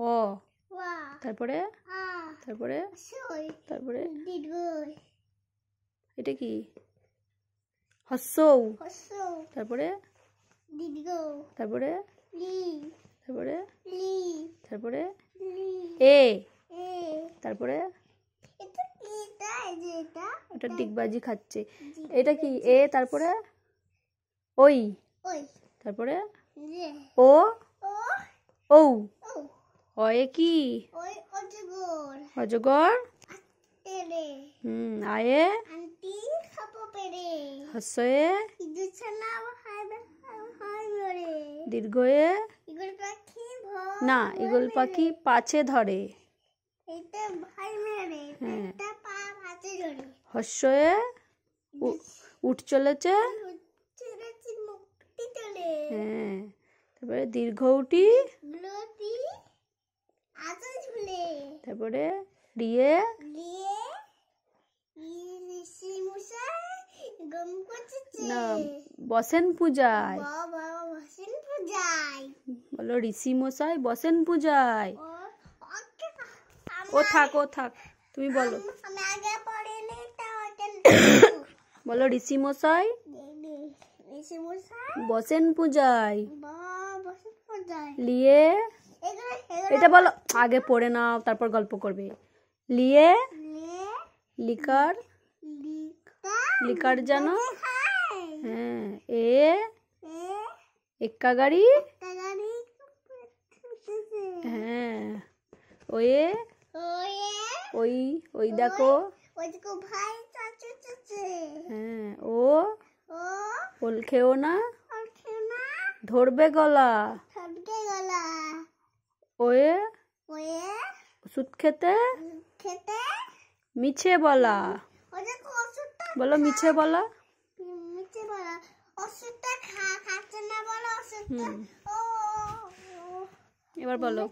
অ তারপরে তারপরে তারপরে এটা কি হস্যৌ তারপরে তারপরে তারপরে তারপরে এ তারপরে এটা ডিগবাজি খাচ্ছে এটা কি এ তারপরে ওই তারপরে ও ঔ অয়ে কি অজগর আয়ে হস্যয়ে দীর্ঘয়ে না ঈগল পাখি পাছে ধরে হস্যয়ে উঠ চলেছে হ্যাঁ তারপরে দীর্ঘৌটি তারপরে রিয়ে না বসেন পূজায় বলো ঋষি মশাই বসেন পূজায় ও থাক তুমি বলো বলো ঋষি মশাই বসেন পূজায় লিয়ে এটা বলো আগে পড়ে নাও তারপর গল্প করবে লিয়ে লিকার জানো হ্যাঁ এক্কা গাড়ি হ্যাঁ ওয়ে ওই দেখো হ্যাঁ ও ওল খেও না ধরবে গলা ওয়ে ওষুধ খেতে মিছে বলা বলো মিছে বলা এবার বলো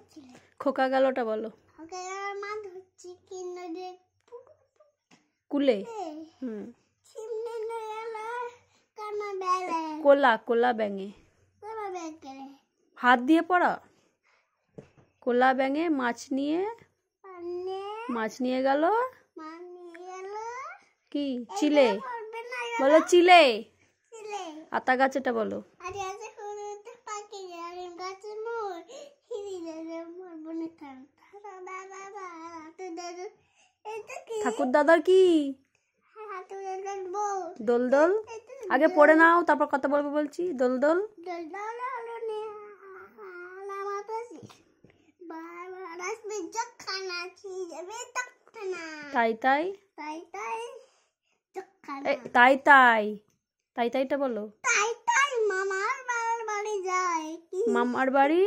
খোকা গেলটা বলো কুলে কোলা ব্যাঙে হাত দিয়ে পড়া কোলা ব্যাঙে মাছ নিয়ে গেল কি চিলে বলো চিলে আতা গাছেটা বলো ঠাকুর দাদার কি দোলদোল আগে পড়ে নাও তারপর কথা বলবো বলছি দোলদোল তাই তাইটা বলো মামার বাড়ি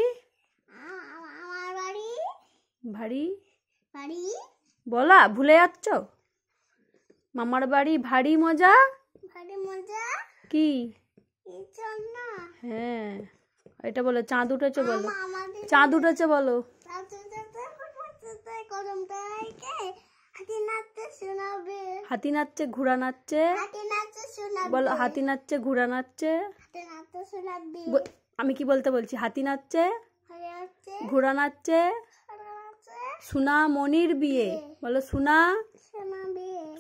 ভারী বলা ভুলে যাচ্ছ মামার বাড়ি ভারী মজা কি হ্যাঁ এটা বলো চাঁদ উঠেছে বলো হাতি নাচছে ঘোড়া নাচছে বলো হাতি নাচছে ঘোড়া নাচছে আমি কি বলতে বলছি হাতি নাচছে ঘোড়া নাচছে সোনা মনির বিয়ে বলো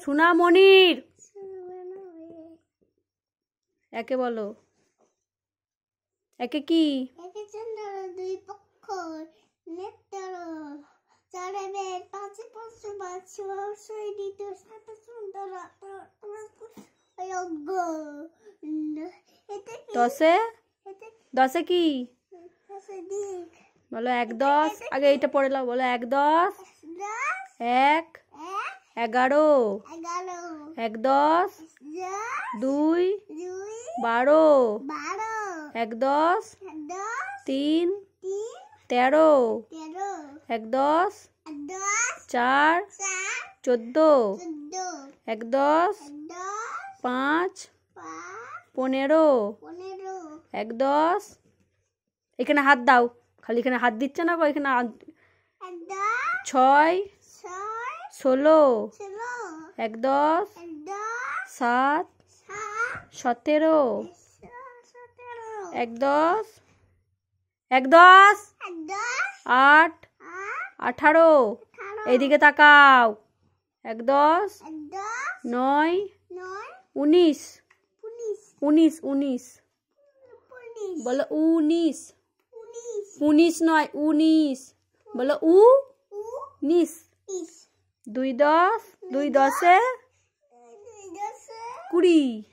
সোনা মনির একে বলো একে কি দশে কি বলো 1 10 আগে এইটা পড়ে নাও বলো 1 10 1 11 1 10 2 12 1 10 3 13 1 10 4 14 1 10 5 15 1 10 এখানে হাত দাও খালি এখানে হাত দিচ্ছে না এখানে 6 16 1 10 7 17 1 10 8 18 এইদিকে তাকাও 1 10 9 19 19 বলো 19 19 নয় 19 বলো 19 2 10 2 10 20